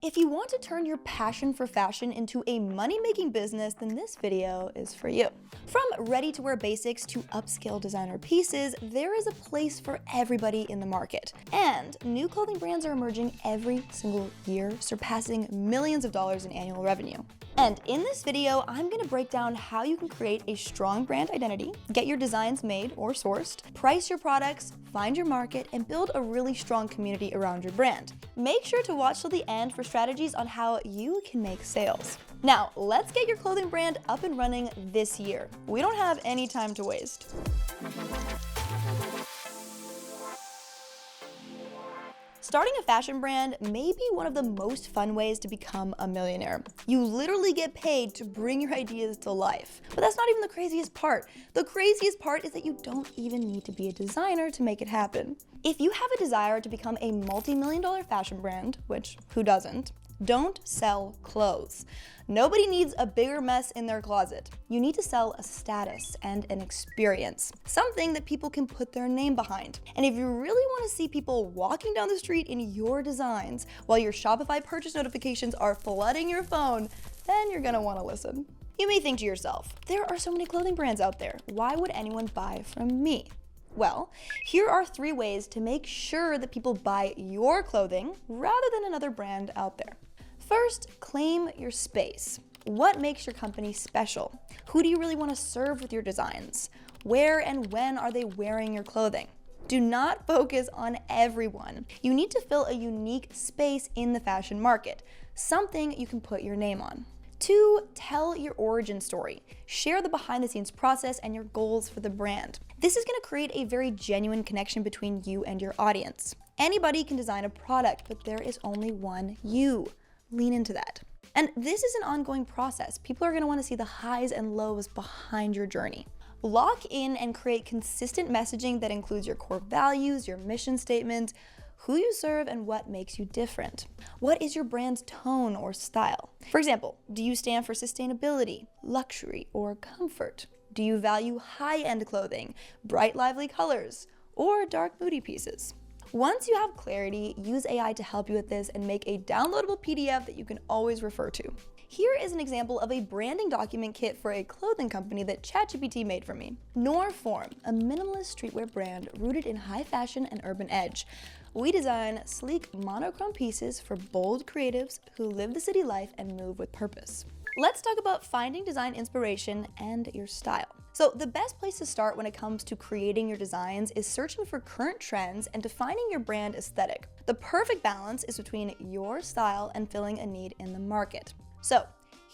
If you want to turn your passion for fashion into a money-making business, then this video is for you. From ready-to-wear basics to upscale designer pieces, there is a place for everybody in the market. And new clothing brands are emerging every single year, surpassing millions of dollars in annual revenue. And in this video, I'm going to break down how you can create a strong brand identity, get your designs made or sourced, price your products, find your market, and build a really strong community around your brand. Make sure to watch till the end for strategies on how you can make sales. Now, let's get your clothing brand up and running this year. We don't have any time to waste. Starting a fashion brand may be one of the most fun ways to become a millionaire. You literally get paid to bring your ideas to life. But that's not even the craziest part. The craziest part is that you don't even need to be a designer to make it happen. If you have a desire to become a multi-million-dollar fashion brand, which who doesn't, don't sell clothes. Nobody needs a bigger mess in their closet. You need to sell a status and an experience, something that people can put their name behind. And if you really want to see people walking down the street in your designs while your Shopify purchase notifications are flooding your phone, then you're gonna want to listen. You may think to yourself, there are so many clothing brands out there. Why would anyone buy from me? Well, here are 3 ways to make sure that people buy your clothing rather than another brand out there. First, claim your space. What makes your company special? Who do you really want to serve with your designs? Where and when are they wearing your clothing? Do not focus on everyone. You need to fill a unique space in the fashion market, something you can put your name on. 2, tell your origin story. Share the behind-the-scenes process and your goals for the brand. This is going to create a very genuine connection between you and your audience. Anybody can design a product, but there is only one you. Lean into that. And this is an ongoing process. People are going to want to see the highs and lows behind your journey. Lock in and create consistent messaging that includes your core values, your mission statement, who you serve, and what makes you different. What is your brand's tone or style? For example, do you stand for sustainability, luxury, or comfort? Do you value high-end clothing, bright, lively colors, or dark, moody pieces? Once you have clarity, use AI to help you with this and make a downloadable PDF that you can always refer to. Here is an example of a branding document kit for a clothing company that ChatGPT made for me. Norform, a minimalist streetwear brand rooted in high fashion and urban edge. We design sleek monochrome pieces for bold creatives who live the city life and move with purpose. Let's talk about finding design inspiration and your style. So the best place to start when it comes to creating your designs is searching for current trends and defining your brand aesthetic. The perfect balance is between your style and filling a need in the market. So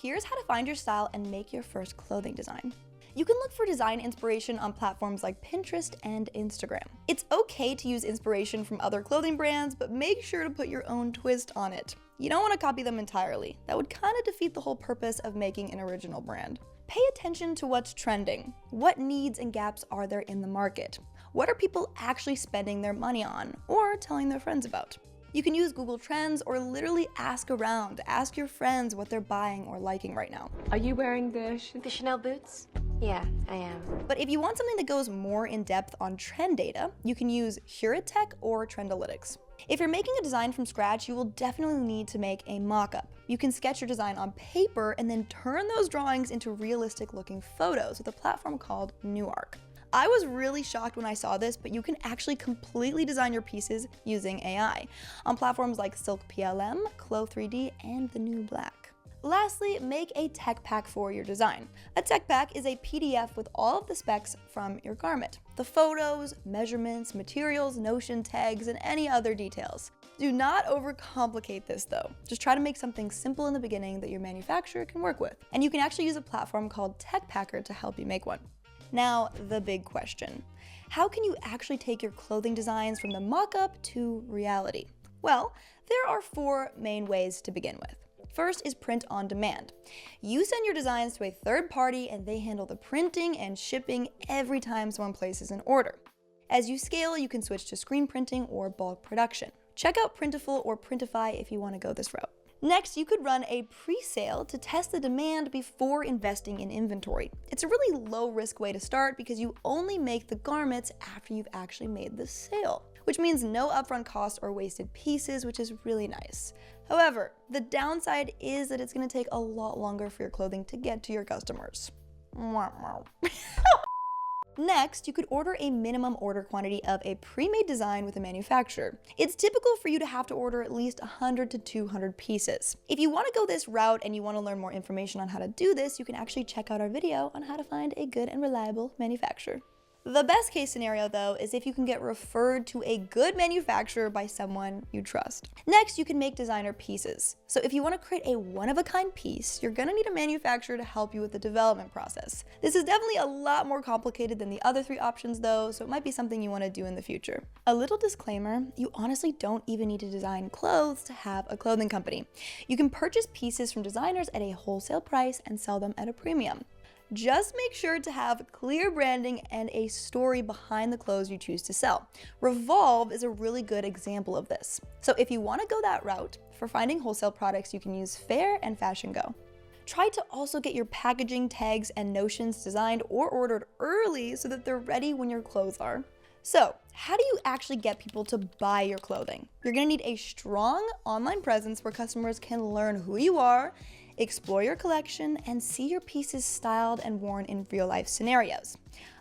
here's how to find your style and make your first clothing design. You can look for design inspiration on platforms like Pinterest and Instagram. It's okay to use inspiration from other clothing brands, but make sure to put your own twist on it. You don't want to copy them entirely. That would kind of defeat the whole purpose of making an original brand. Pay attention to what's trending. What needs and gaps are there in the market? What are people actually spending their money on or telling their friends about? You can use Google Trends or literally ask around. Ask your friends what they're buying or liking right now. Are you wearing the Chanel boots? Yeah, I am. But if you want something that goes more in depth on trend data, you can use Heuritech or Trendalytics. If you're making a design from scratch, you will definitely need to make a mock-up. You can sketch your design on paper and then turn those drawings into realistic looking photos with a platform called Newark. I was really shocked when I saw this, but you can actually completely design your pieces using AI on platforms like Silk PLM, Clo 3D, and The New Black. Lastly, make a tech pack for your design. A tech pack is a PDF with all of the specs from your garment. The photos, measurements, materials, notion tags, and any other details. Do not overcomplicate this though. Just try to make something simple in the beginning that your manufacturer can work with. And you can actually use a platform called TechPacker to help you make one. Now, the big question. How can you actually take your clothing designs from the mock-up to reality? Well, there are 4 main ways to begin with. First is print on demand. You send your designs to a third party and they handle the printing and shipping every time someone places an order. As you scale, you can switch to screen printing or bulk production. Check out Printful or Printify if you want to go this route. Next, you could run a pre-sale to test the demand before investing in inventory. It's a really low-risk way to start because you only make the garments after you've actually made the sale, which means no upfront costs or wasted pieces, which is really nice. However, the downside is that it's going to take a lot longer for your clothing to get to your customers. Next, you could order a minimum order quantity of a pre-made design with a manufacturer. It's typical for you to have to order at least 100 to 200 pieces. If you want to go this route and you want to learn more information on how to do this, you can actually check out our video on how to find a good and reliable manufacturer. The best case scenario, though, is if you can get referred to a good manufacturer by someone you trust. Next, you can make designer pieces. So if you want to create a one-of-a-kind piece, you're going to need a manufacturer to help you with the development process. This is definitely a lot more complicated than the other three options, though, so it might be something you want to do in the future. A little disclaimer, you honestly don't even need to design clothes to have a clothing company. You can purchase pieces from designers at a wholesale price and sell them at a premium. Just make sure to have clear branding and a story behind the clothes you choose to sell. Revolve is a really good example of this. So if you want to go that route, for finding wholesale products, you can use Fair and Fashion Go. Try to also get your packaging, tags, and notions designed or ordered early so that they're ready when your clothes are. So, how do you actually get people to buy your clothing? You're going to need a strong online presence where customers can learn who you are, explore your collection, and see your pieces styled and worn in real-life scenarios.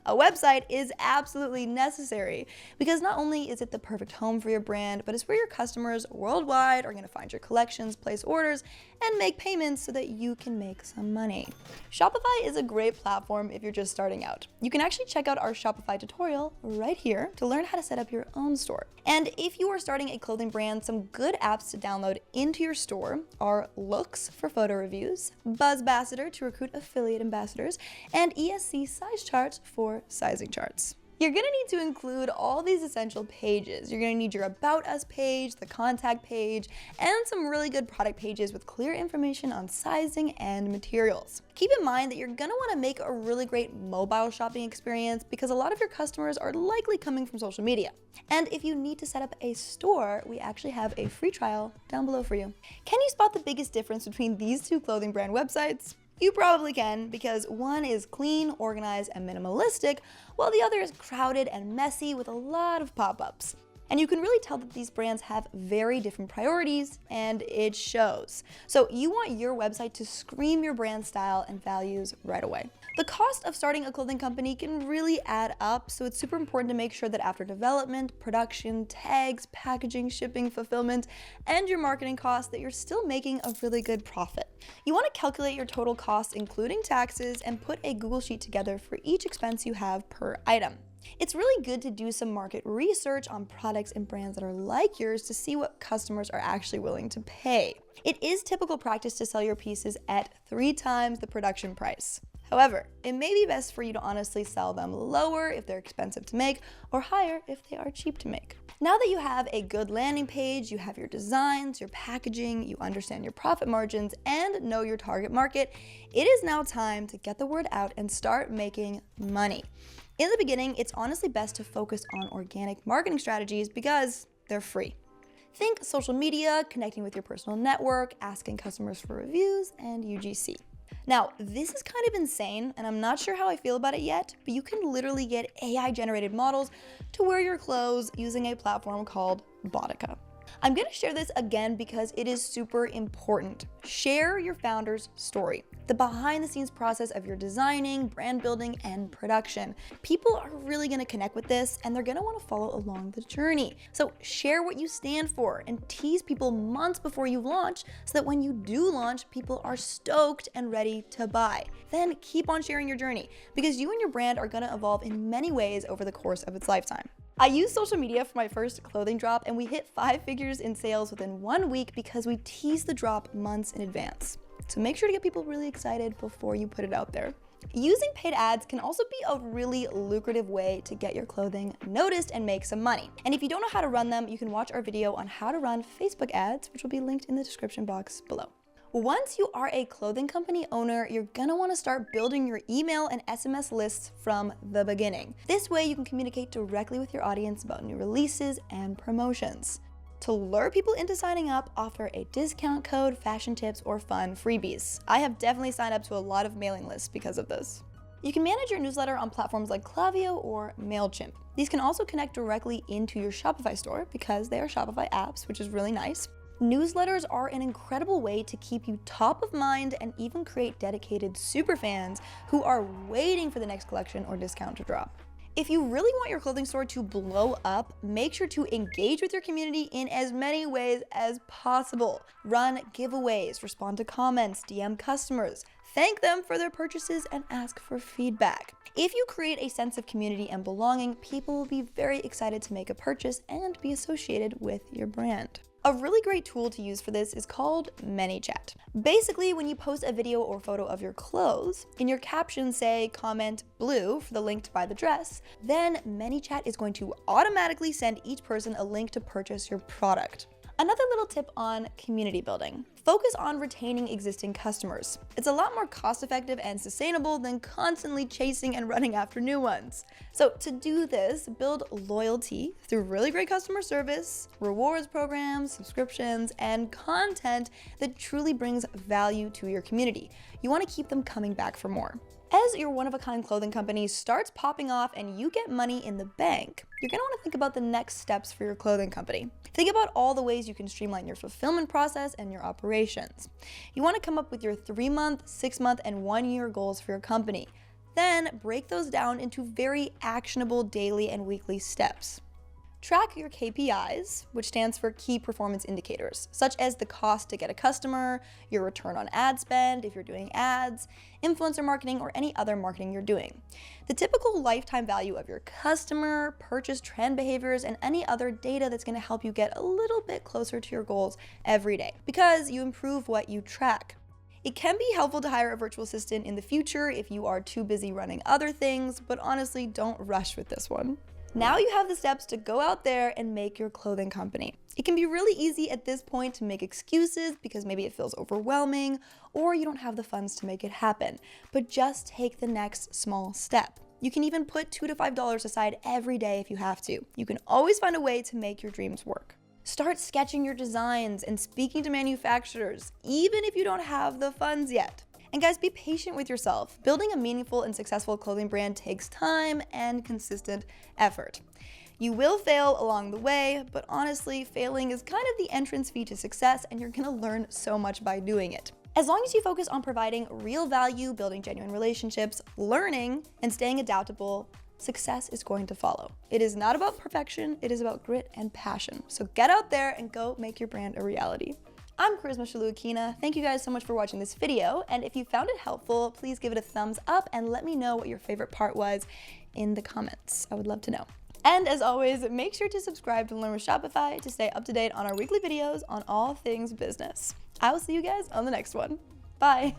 A website is absolutely necessary because not only is it the perfect home for your brand, but it's where your customers worldwide are going to find your collections, place orders, and make payments so that you can make some money. Shopify is a great platform if you're just starting out. You can actually check out our Shopify tutorial right here to learn how to set up your own store. And if you are starting a clothing brand, some good apps to download into your store are Looks for photo reviews, Buzzbassador to recruit affiliate ambassadors, and ESC size charts for sizing charts. You're gonna need to include all these essential pages. You're gonna need your About Us page, the contact page, and some really good product pages with clear information on sizing and materials. Keep in mind that you're gonna wanna make a really great mobile shopping experience because a lot of your customers are likely coming from social media. And if you need to set up a store, we actually have a free trial down below for you. Can you spot the biggest difference between these two clothing brand websites? You probably can, because one is clean, organized, and minimalistic, while the other is crowded and messy with a lot of pop-ups. And you can really tell that these brands have very different priorities, and it shows. So you want your website to scream your brand style and values right away. The cost of starting a clothing company can really add up, so it's super important to make sure that after development, production, tags, packaging, shipping, fulfillment, and your marketing costs, that you're still making a really good profit. You want to calculate your total costs, including taxes, and put a Google Sheet together for each expense you have per item. It's really good to do some market research on products and brands that are like yours to see what customers are actually willing to pay. It is typical practice to sell your pieces at 3 times the production price. However, it may be best for you to honestly sell them lower if they're expensive to make, or higher if they are cheap to make. Now that you have a good landing page, you have your designs, your packaging, you understand your profit margins, and know your target market, it is now time to get the word out and start making money. In the beginning, it's honestly best to focus on organic marketing strategies because they're free. Think social media, connecting with your personal network, asking customers for reviews, and UGC. Now, this is kind of insane, and I'm not sure how I feel about it yet, but you can literally get AI-generated models to wear your clothes using a platform called Boudica. I'm going to share this again because it is super important. Share your founder's story, the behind-the-scenes process of your designing, brand building, and production. People are really going to connect with this, and they're going to want to follow along the journey. So share what you stand for and tease people months before you launch so that when you do launch, people are stoked and ready to buy. Then keep on sharing your journey because you and your brand are going to evolve in many ways over the course of its lifetime. I used social media for my first clothing drop, and we hit 5 figures in sales within 1 week because we teased the drop months in advance. So make sure to get people really excited before you put it out there. Using paid ads can also be a really lucrative way to get your clothing noticed and make some money. And if you don't know how to run them, you can watch our video on how to run Facebook ads, which will be linked in the description box below. Once you are a clothing company owner, you're gonna wanna start building your email and SMS lists from the beginning. This way you can communicate directly with your audience about new releases and promotions. To lure people into signing up, offer a discount code, fashion tips, or fun freebies. I have definitely signed up to a lot of mailing lists because of this. You can manage your newsletter on platforms like Klaviyo or MailChimp. These can also connect directly into your Shopify store because they are Shopify apps, which is really nice. Newsletters are an incredible way to keep you top of mind and even create dedicated superfans who are waiting for the next collection or discount to drop. If you really want your clothing store to blow up, make sure to engage with your community in as many ways as possible. Run giveaways, respond to comments, DM customers, thank them for their purchases, and ask for feedback. If you create a sense of community and belonging, people will be very excited to make a purchase and be associated with your brand. A really great tool to use for this is called ManyChat. Basically, when you post a video or photo of your clothes, in your caption say comment blue for the link to buy the dress, then ManyChat is going to automatically send each person a link to purchase your product. Another little tip on community building. Focus on retaining existing customers. It's a lot more cost-effective and sustainable than constantly chasing and running after new ones. So to do this, build loyalty through really great customer service, rewards programs, subscriptions, and content that truly brings value to your community. You want to keep them coming back for more. As your one-of-a-kind clothing company starts popping off and you get money in the bank, you're going to want to think about the next steps for your clothing company. Think about all the ways you can streamline your fulfillment process and your operations. You want to come up with your 3-month, 6-month, and 1-year goals for your company. Then break those down into very actionable daily and weekly steps. Track your KPIs, which stands for key performance indicators, such as the cost to get a customer, your return on ad spend if you're doing ads, influencer marketing, or any other marketing you're doing. The typical lifetime value of your customer, purchase trend behaviors, and any other data that's going to help you get a little bit closer to your goals every day, because you improve what you track. It can be helpful to hire a virtual assistant in the future if you are too busy running other things, but honestly, don't rush with this one. Now you have the steps to go out there and make your clothing company. It can be really easy at this point to make excuses because maybe it feels overwhelming or you don't have the funds to make it happen, but just take the next small step. You can even put $2 to $5 aside every day if you have to. You can always find a way to make your dreams work. Start sketching your designs and speaking to manufacturers, even if you don't have the funds yet. And guys, be patient with yourself. Building a meaningful and successful clothing brand takes time and consistent effort. You will fail along the way, but honestly, failing is kind of the entrance fee to success, and you're gonna learn so much by doing it. As long as you focus on providing real value, building genuine relationships, learning, and staying adaptable, success is going to follow. It is not about perfection, it is about grit and passion. So get out there and go make your brand a reality. I'm Charisma Shaluakina. Thank you guys so much for watching this video, and if you found it helpful, please give it a thumbs up and let me know what your favorite part was in the comments. I would love to know. And as always, make sure to subscribe to Learn with Shopify to stay up to date on our weekly videos on all things business. I will see you guys on the next one. Bye.